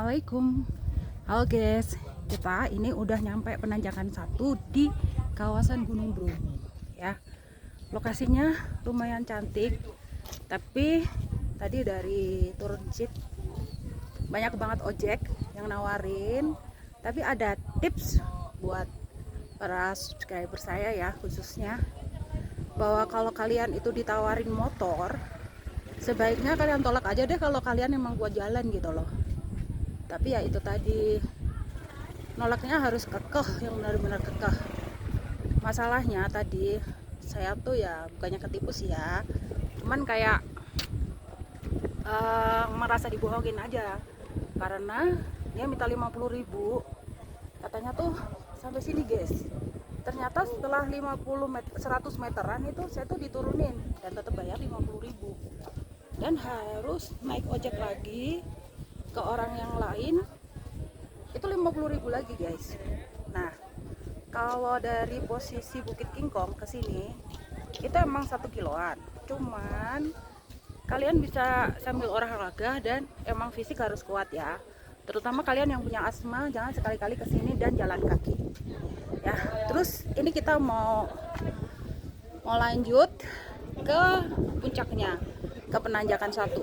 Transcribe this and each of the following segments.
Assalamualaikum. Halo guys, kita ini udah nyampe penanjakan 1 di kawasan Gunung Bromo ya. Lokasinya lumayan cantik, tapi tadi dari turun jeep banyak banget ojek yang nawarin. Tapi ada tips buat para subscriber saya ya, khususnya bahwa kalau kalian itu ditawarin motor, sebaiknya kalian tolak aja deh kalau kalian emang buat jalan gitu loh. Tapi ya itu tadi, nolaknya harus kekeh, yang benar-benar kekeh. Masalahnya tadi saya tuh ya bukannya ketipu sih ya, cuman kayak merasa dibohongin aja, karena dia minta 50.000, katanya tuh sampai sini guys. Ternyata setelah 100 meteran itu saya tuh diturunin dan tetap bayar 50.000, dan harus naik ojek lagi ke orang yang lain itu 50.000 lagi guys. Nah, kalau dari posisi Bukit Kingkong ke sini itu emang 1 kiloan, cuman kalian bisa sambil olahraga dan emang fisik harus kuat ya, terutama kalian yang punya asma. Jangan sekali-kali ke sini dan jalan kaki ya. Terus ini kita mau lanjut ke puncaknya, ke penanjakan 1.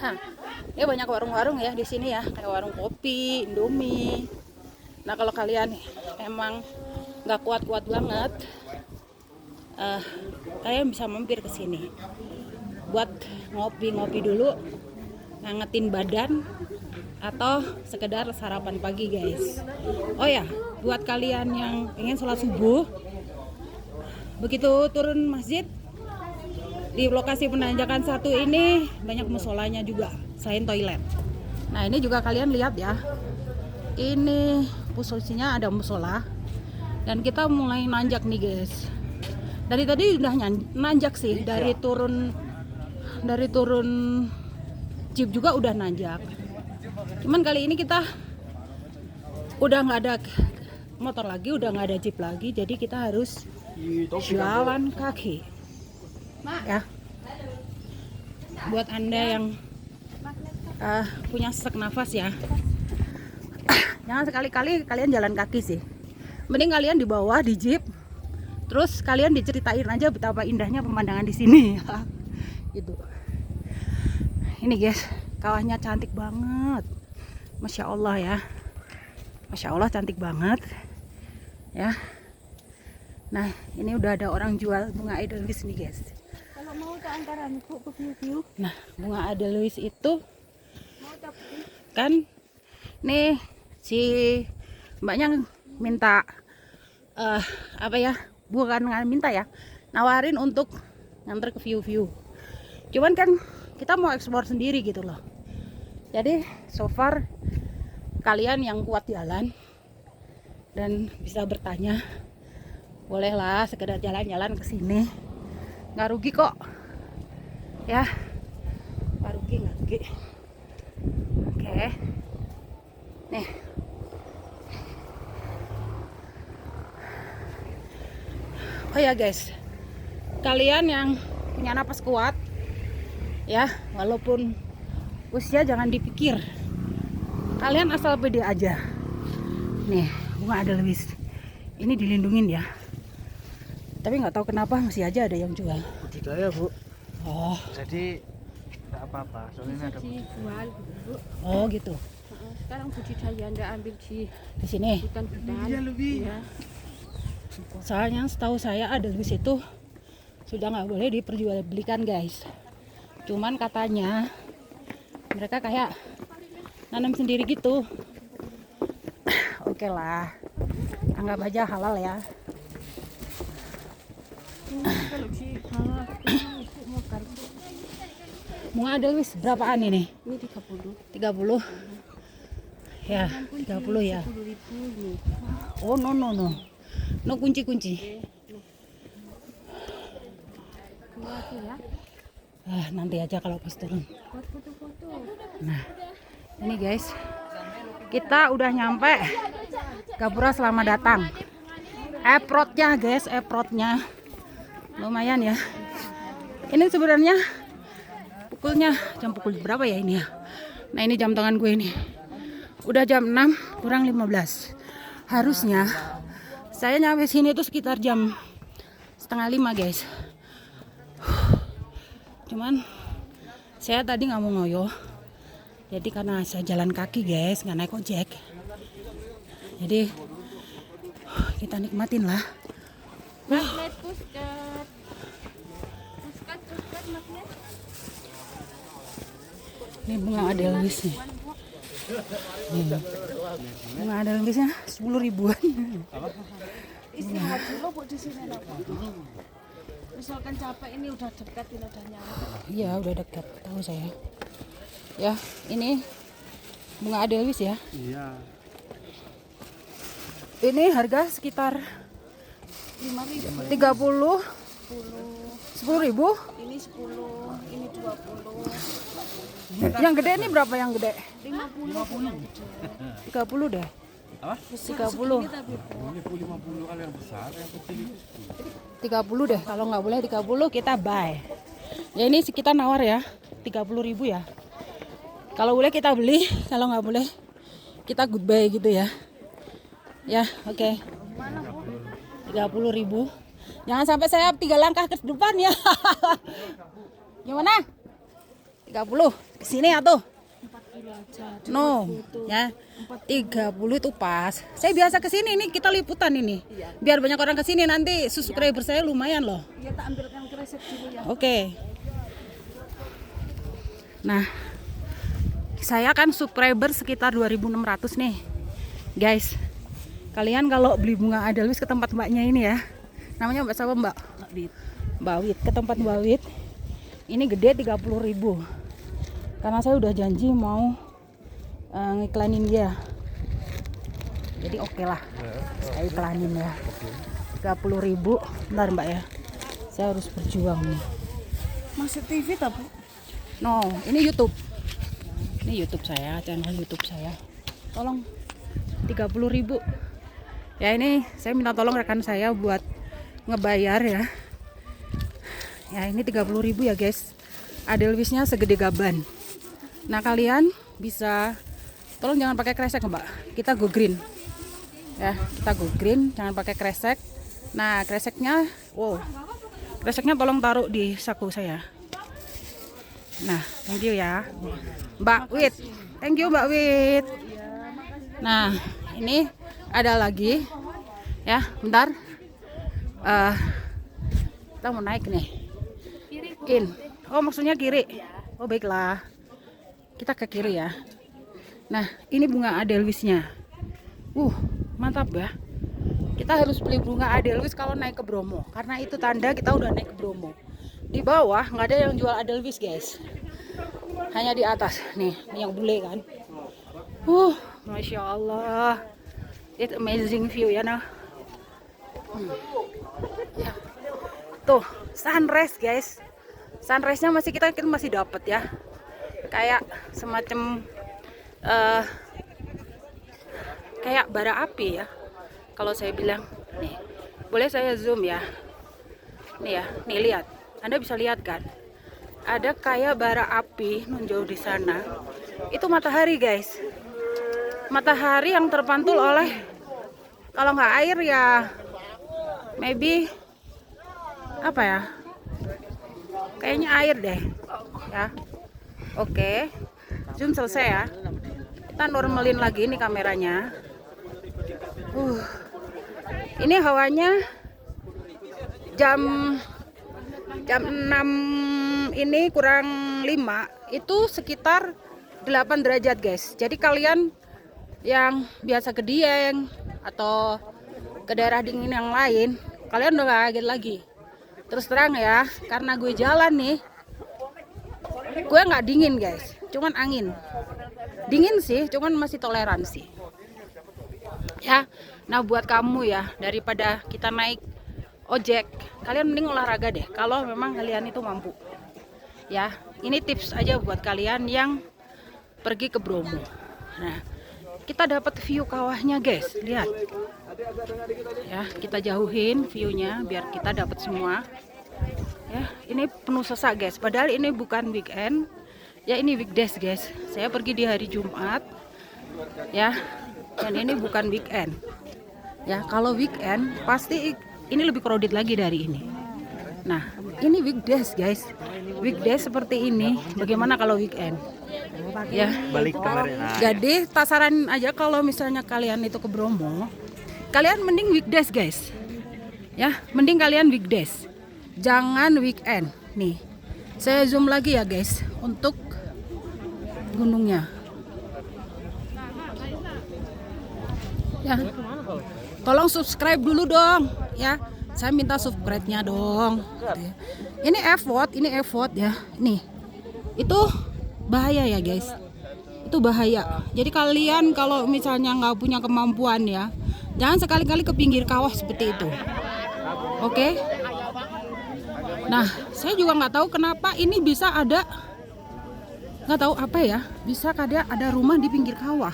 Nah, ini banyak warung-warung ya di sini ya, kayak warung kopi, Indomie. Nah, kalau kalian emang nggak kuat-kuat banget, kalian bisa mampir ke sini buat ngopi-ngopi dulu, ngangetin badan, atau sekedar sarapan pagi guys. Oh ya, buat kalian yang pengen sholat subuh, begitu turun masjid di lokasi penanjakan 1 ini banyak musolanya juga selain toilet. Nah, ini juga kalian lihat ya, ini posisinya ada musola, dan kita mulai nanjak nih guys. Dari tadi udah nanjak sih, dari turun jeep juga udah nanjak. Cuman kali ini kita udah nggak ada motor lagi, udah nggak ada jeep lagi, jadi kita harus jalan kaki ya. Buat anda yang punya sesak nafas ya, jangan sekali-kali kalian jalan kaki sih. Mending kalian di bawah di jeep, terus kalian diceritain aja betapa indahnya pemandangan di sini ya. Gitu. Ini guys, kawahnya cantik banget, masya Allah ya, masya Allah cantik banget ya. Nah, ini udah ada orang jual bunga edelweiss nih guys. Kalau mau ke antara niku ke view-view. Nah, bunga edelweiss itu kan nih si mbaknya minta apa ya, bukan minta ya, nawarin untuk nganter ke view-view. Cuman kan kita mau eksplor sendiri gitu loh. Jadi so far kalian yang kuat jalan dan bisa bertanya, bolehlah sekedar jalan-jalan ke sini, nggak rugi kok ya, nggak rugi. Oke, nih oh ya guys, kalian yang punya napas kuat ya, walaupun usia jangan dipikir, kalian asal pede aja. Nih bunga edelweiss ini dilindungin ya, tapi nggak tahu kenapa masih aja ada yang jual. Budidaya bu. Oh, Jadi nggak apa-apa, soalnya ada Dijual gitu, Bu. oh gitu. Sekarang budidaya Anda ambil Di sini. hutan-hutan. Iya, lebih. Ya. Soalnya setahu saya edelweiss itu sudah nggak boleh diperjualbelikan guys. Cuman katanya mereka kayak nanam sendiri gitu. Oke lah, anggap aja halal ya. Kalau mau kartu Bunga edelweiss berapaan ini? ini 30. 30 ya, 30 ya. 10.000 nih. Oh no kunci. Ini ya. Nanti aja kalau pas turun. Buat foto-foto. Nah, ini guys, kita udah nyampe Gapura Selamat Datang. Approach-nya guys, approach-nya lumayan ya. Ini sebenarnya pukul berapa ya ini ya? Nah ini jam tangan gue ini. Udah jam 6 kurang 15. Harusnya saya nyampe sini itu sekitar jam setengah 5 guys. Cuman saya tadi nggak mau ngoyo. Jadi karena saya jalan kaki guys, nggak naik ojek. Jadi kita nikmatin lah. Magnet puskat. Puskat magnet. Ini bunga adelwis nih. Bunga adelwisnya 10 ribuan. Istirahat dulu Bu di sini Pak. Misalkan capek ini udah dekat ini udah nyampe. Iya udah dekat, tahu saya. Ya ini bunga adelwis ya. Iya. Ini harga sekitar 5.000. 30, 10 ribu. Ini 10, ini 20. Yang gede ini berapa yang gede? 50 yang gede. 30 deh. Apa? 30. Tapi Ini 50 kalau yang besar, yang kecil itu 30 deh. Kalau nggak boleh 30 kita buy. Ya ini kita nawar ya. 30 ribu ya. Kalau boleh kita beli, kalau nggak boleh kita goodbye gitu ya. Ya, oke. 30 ribu. Jangan sampai saya 3 langkah ke depan ya. Gimana? 30. Kesini atuh. 4 kilo aja. No, ya 30 itu pas. Saya biasa kesini nih, kita liputan ini. Biar banyak orang kesini nanti subscriber saya lumayan loh. Ya tak ambilkan kresek dulu ya. Oke. Nah, saya kan subscriber sekitar 2.600 nih, guys. Kalian kalau beli bunga adelwis ke tempat mbaknya ini ya, namanya mbak siapa mbak? Mbak Wit. Ke tempat Mbak Wit. Ini gede 30 ribu. Karena saya udah janji mau ngiklanin dia. Jadi oke lah. Saya iklanin ya. 30 ribu. Bentar mbak ya. Saya harus berjuang nih. Masih TV tak Bu? No, ini YouTube. Ini YouTube saya, channel YouTube saya. Tolong 30 ribu. Ya ini saya minta tolong rekan saya buat ngebayar ya. Ya ini 30 ribu ya guys. Adelwisnya segede gaban. Nah kalian bisa tolong jangan pakai kresek mbak. Kita go green. Ya kita go green, jangan pakai kresek. Nah kreseknya, wow, kreseknya tolong taruh di saku saya. Nah thank you ya Mbak Wit. Thank you Mbak Wit. Nah ini ada lagi ya, bentar. Kita mau naik nih. Kin. Oh maksudnya kiri. Oh baiklah. Kita ke kiri ya. Nah ini bunga adelwisnya. Mantap ya. Kita harus beli bunga adelwis kalau naik ke Bromo. Karena itu tanda kita udah naik ke Bromo. Di bawah nggak ada yang jual adelwis guys. Hanya di atas. Nih ini yang bule kan. Masya Allah. It's amazing view ya nah. Ya. Tuh sunrise guys. Sunrise-nya kita masih dapat ya. Kayak semacam kayak bara api ya. Kalau saya bilang nih, boleh saya zoom ya. Nih ya, nih lihat. Anda bisa lihat kan? Ada kayak bara api menjauh di sana. Itu matahari guys. Matahari yang terpantul oleh, kalau nggak air ya maybe apa ya, kayaknya air deh ya. Oke, zoom selesai ya. Kita normalin lagi nih kameranya. Ini hawanya jam 6 ini kurang 5 itu sekitar 8 derajat guys. Jadi kalian yang biasa ke Dieng atau ke daerah dingin yang lain, kalian udah gak kaget lagi. Terus terang ya, karena gue jalan nih, gue nggak dingin guys, cuman angin. Dingin sih, cuman masih toleransi. Ya, nah buat kamu ya, daripada kita naik ojek, kalian mending olahraga deh. Kalau memang kalian itu mampu. Ya, ini tips aja buat kalian yang pergi ke Bromo. Nah, kita dapat view kawahnya guys, lihat. Ya, kita jauhin viewnya biar kita dapat semua. Ya, ini penuh sesak guys. Padahal ini bukan weekend. Ya ini weekdays guys. Saya pergi di hari Jumat. Ya. Dan ini bukan weekend. Ya, kalau weekend pasti ini lebih crowded lagi dari ini. Nah, ini weekdays guys. Weekdays seperti ini. Bagaimana kalau weekend? Ya. Balik kemarin. Jadi tak saranin aja kalau misalnya kalian itu ke Bromo, kalian mending weekdays guys. Ya, mending kalian weekdays. Jangan weekend. Nih. Saya zoom lagi ya guys untuk gunungnya. Ya. Tolong subscribe dulu dong ya. Saya minta subscribe-nya dong. Ini effort ya. Nih. Itu bahaya ya guys. Itu bahaya. Jadi kalian kalau misalnya nggak punya kemampuan ya, jangan sekali-kali ke pinggir kawah seperti itu. Oke? Nah, saya juga nggak tahu kenapa ini bisa ada, nggak tahu apa ya, bisa ada rumah di pinggir kawah.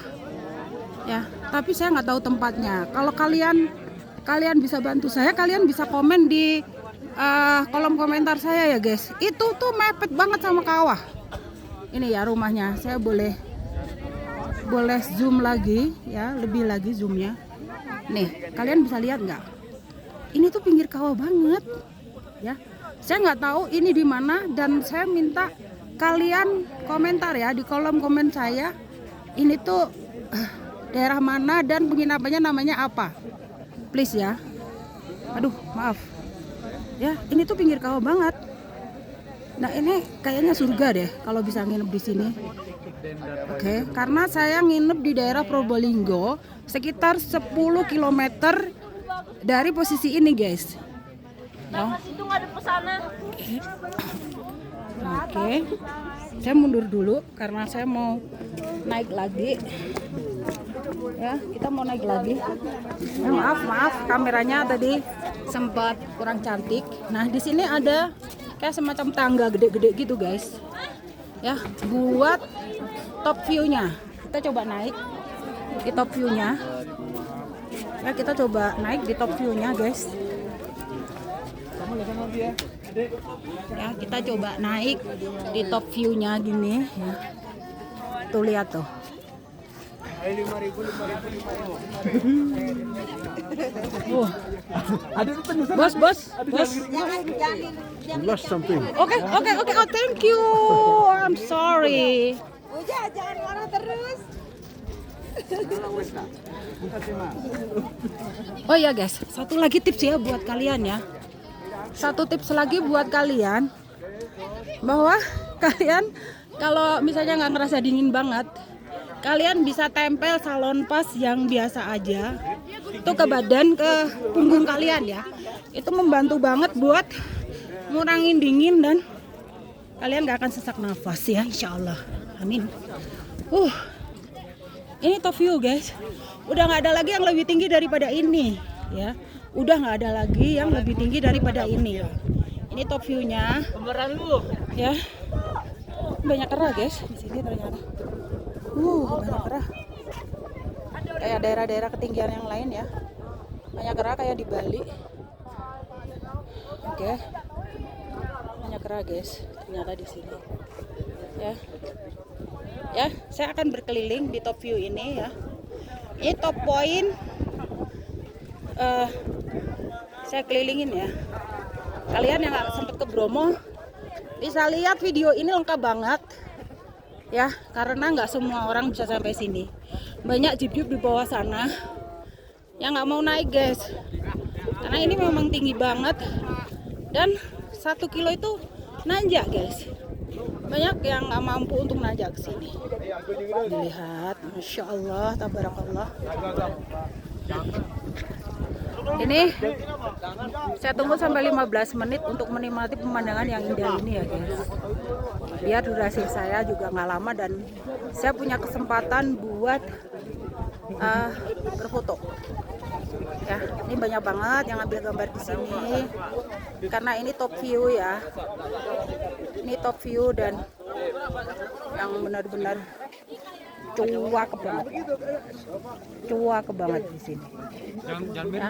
Ya, tapi saya nggak tahu tempatnya. Kalau kalian bisa bantu saya, kalian bisa komen di kolom komentar saya ya guys. Itu tuh mepet banget sama kawah. Ini ya rumahnya. Saya boleh zoom lagi ya, lebih lagi zoomnya. Nih, kalian bisa lihat nggak? Ini tuh pinggir kawah banget, ya. Saya nggak tahu ini di mana dan saya minta kalian komentar ya di kolom komen saya. Ini tuh daerah mana dan penginapannya namanya apa? Please ya. Aduh, maaf. Ya, ini tuh pinggir kawah banget. Nah, ini kayaknya surga deh kalau bisa nginep di sini. Oke, karena saya nginep di daerah Probolinggo sekitar 10 km dari posisi ini, guys. Oke. Saya mundur dulu karena saya mau naik lagi. Ya, kita mau naik lagi. Ya, maaf, kameranya tadi sempat kurang cantik. Nah, di sini ada kayak semacam tangga gede-gede gitu, guys. Ya, buat top view-nya. Kita coba naik di top view-nya. Ya, kita coba naik di top view-nya, guys. Ya, kita coba naik di top view-nya gini ya. Tuh lihat tuh. Bos. Lost something. Oke. Oh, thank you. I'm sorry. Udah, jangan marah terus. Oh ya guys, satu lagi tips ya buat kalian ya. Satu tips lagi buat kalian, bahwa kalian kalau misalnya nggak ngerasa dingin banget, kalian bisa tempel salon pas yang biasa aja itu ke badan, ke punggung kalian ya. Itu membantu banget buat ngurangin dingin dan kalian nggak akan sesak nafas ya, insya Allah. Amin. Ini top view guys. Udah nggak ada lagi yang lebih tinggi daripada ini ya. Udah nggak ada lagi yang lebih tinggi daripada ini. Ini top view-nya. Ya. Banyak kera guys di sini ternyata. Banyak kera. Kayak daerah-daerah ketinggian yang lain ya. Banyak kera kayak di Bali. Oke. Banyak kera guys ternyata di sini. Ya, saya akan berkeliling di top view ini ya. Ini top point. Saya kelilingin ya. Kalian yang nggak sempet ke Bromo bisa lihat video ini lengkap banget ya, karena nggak semua orang bisa sampai sini. Banyak jeep-jeep di bawah sana yang nggak mau naik guys, karena ini memang tinggi banget dan 1 kilo itu nanjak guys. Banyak yang nggak mampu untuk nanjak ke sini. Dilihat, masya Allah, tabarakallah. Ini saya tunggu sampai 15 menit untuk menikmati pemandangan yang indah ini ya guys. Biar durasi saya juga nggak lama dan saya punya kesempatan buat berfoto. Ya, ini banyak banget yang ambil gambar di sini karena ini top view ya. Ini top view dan yang benar-benar cuak banget. Cuak banget di sini. Ya.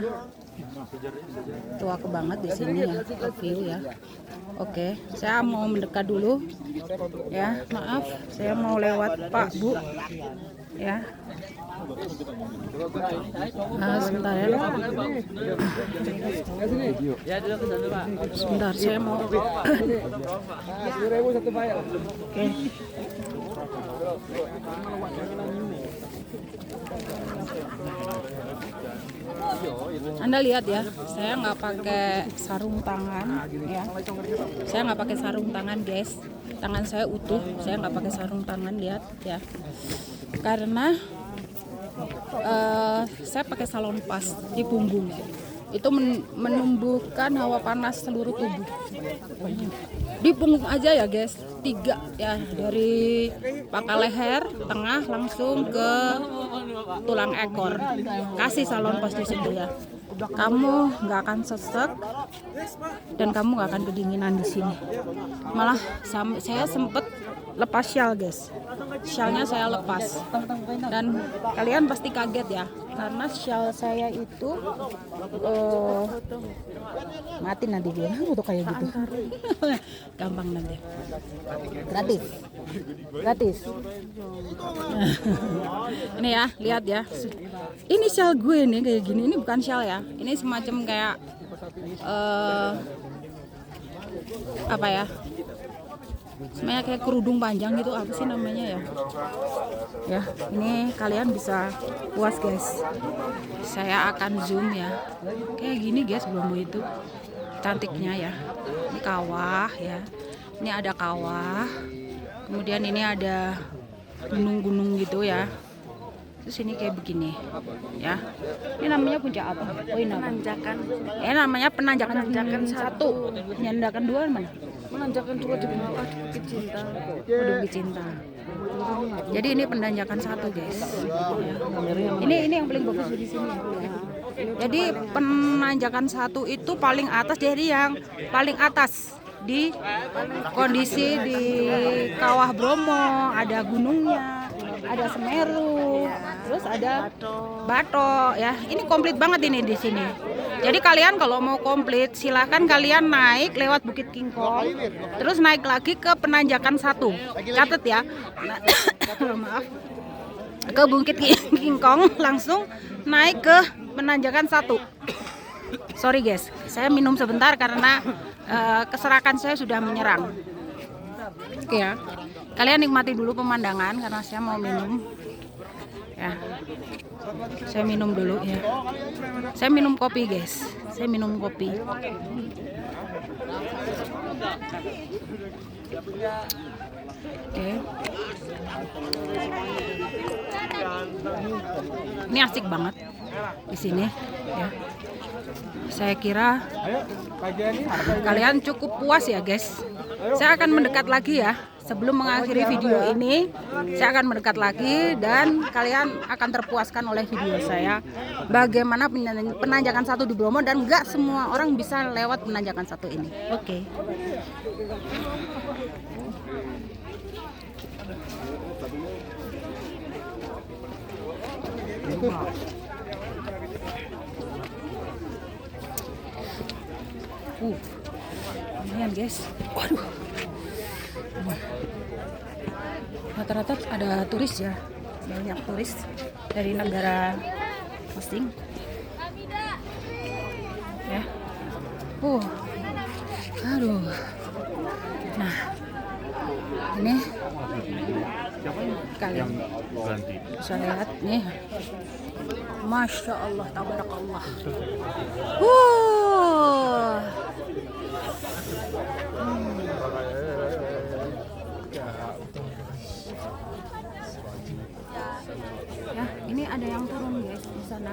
Cuak banget di sini ya, view ya. Oke, saya mau mendekat dulu. Ya, maaf, saya mau lewat Pak Bu. Ya. Sebentar ya. Sebentar, saya mau. Oke. Anda lihat ya, saya nggak pakai sarung tangan ya. Saya nggak pakai sarung tangan guys. Tangan saya utuh, saya nggak pakai sarung tangan, lihat ya. Karena saya pakai salon pas di punggung. Itu menumbuhkan hawa panas seluruh tubuh. Di punggung aja ya guys, 3 ya, dari pangkal leher, tengah langsung ke tulang ekor. Kasih salon pas di situ ya. Kamu nggak akan sesek dan kamu nggak akan kedinginan di sini. Malah saya sempet lepas shawl guys. Shawlnya saya lepas dan kalian pasti kaget ya, karena shawl saya itu mati nanti dia untuk kayak gitu. Gampang nanti. Gratis. Ini ya, lihat ya. Ini shawl gue nih kayak gini. Ini bukan shawl ya. Ini semacam kayak apa ya? Semuanya kayak kerudung panjang gitu, apa sih namanya ya? Ya, ini kalian bisa puas guys. Saya akan zoom ya. Kayak gini guys, Bromo itu cantiknya ya. Ini kawah ya. Ini ada kawah. Kemudian ini ada gunung-gunung gitu ya. Terus ini kayak begini ya. Ini namanya puncak apa? Oh, ini Menanjakan. namanya penanjakan satu. Penanjakan 2 mana? Menanjakan 2 di bawah Bukit Cinta. Bukit Cinta. Jadi ini penanjakan 1 guys. Ini yang paling bagus di sini. Jadi penanjakan 1 itu paling atas, dari yang paling atas di kondisi di Kawah Bromo, ada gunungnya, ada Semeru, terus ada Batok ya. Ini komplit banget ini di sini. Jadi kalian kalau mau komplit silahkan kalian naik lewat Bukit Kingkong, terus naik lagi ke penanjakan 1. Catat ya. Maaf. Ke Bukit Kingkong langsung naik ke penanjakan 1. Sorry guys, saya minum sebentar karena keserakan saya sudah menyerang. Oke ya. Kalian nikmati dulu pemandangan karena saya mau minum. Ya. Saya minum dulu ya. Saya minum kopi guys. Saya minum kopi. Oke. Ini asik banget di sini ya. Saya kira kalian cukup puas ya guys. Saya akan mendekat lagi ya. Sebelum mengakhiri video ini, saya akan mendekat lagi dan kalian akan terpuaskan oleh video saya. Bagaimana penanjakan 1 di Bromo, dan nggak semua orang bisa lewat penanjakan 1 ini. Oke. Lumayan guys. Waduh. Rata-rata ada turis ya, banyak turis dari negara asing ya. Aduh. Nah, ini kalian bisa lihat nih, Masya Allah, tabarakallah. Ya, ini ada yang turun guys di sana,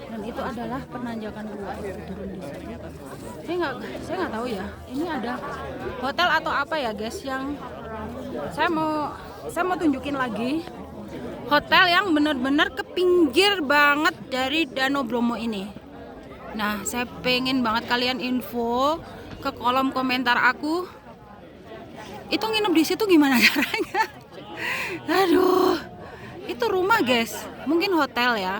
dan itu adalah penanjakan 2 itu turun di sana. Saya nggak tahu ya, ini ada hotel atau apa ya guys, yang saya mau tunjukin lagi hotel yang benar-benar ke pinggir banget dari Danau Bromo ini. Nah, saya pengen banget kalian info ke kolom komentar aku, itu nginep di situ gimana caranya. Aduh. rumah guys, mungkin hotel ya,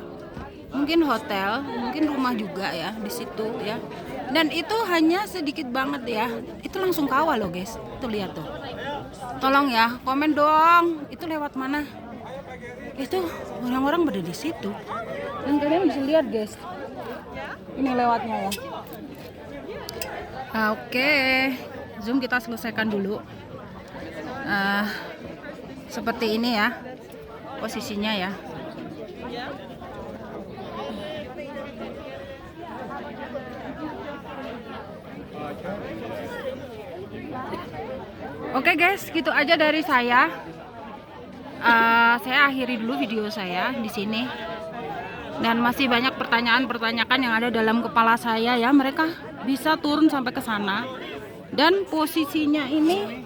mungkin hotel, mungkin rumah juga ya di situ ya. Dan itu hanya sedikit banget ya, itu langsung kawah loh guys, tuh lihat tuh. Tolong ya, komen dong, itu lewat mana? Itu orang-orang berada di situ. Dan kalian bisa lihat guys, ini lewatnya ya. Oke, zoom kita selesaikan dulu. Seperti ini ya posisinya ya. Oke guys, gitu aja dari saya. Saya akhiri dulu video saya di sini. Dan masih banyak pertanyaan-pertanyaan yang ada dalam kepala saya ya. Mereka bisa turun sampai ke sana. Dan posisinya ini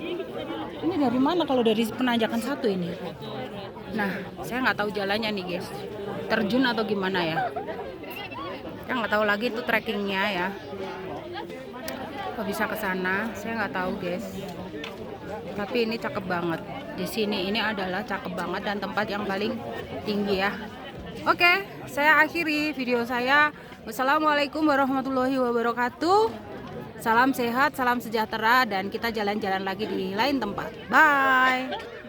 dari mana kalau dari penanjakan satu ini? Nah, saya nggak tahu jalannya nih guys. Terjun atau gimana ya? Saya nggak tahu lagi itu trekkingnya ya. Kok bisa ke sana? Saya nggak tahu guys. Tapi ini cakep banget. Di sini ini adalah cakep banget dan tempat yang paling tinggi ya. Oke, saya akhiri video saya. Wassalamualaikum warahmatullahi wabarakatuh. Salam sehat, salam sejahtera, dan kita jalan-jalan lagi di lain tempat. Bye.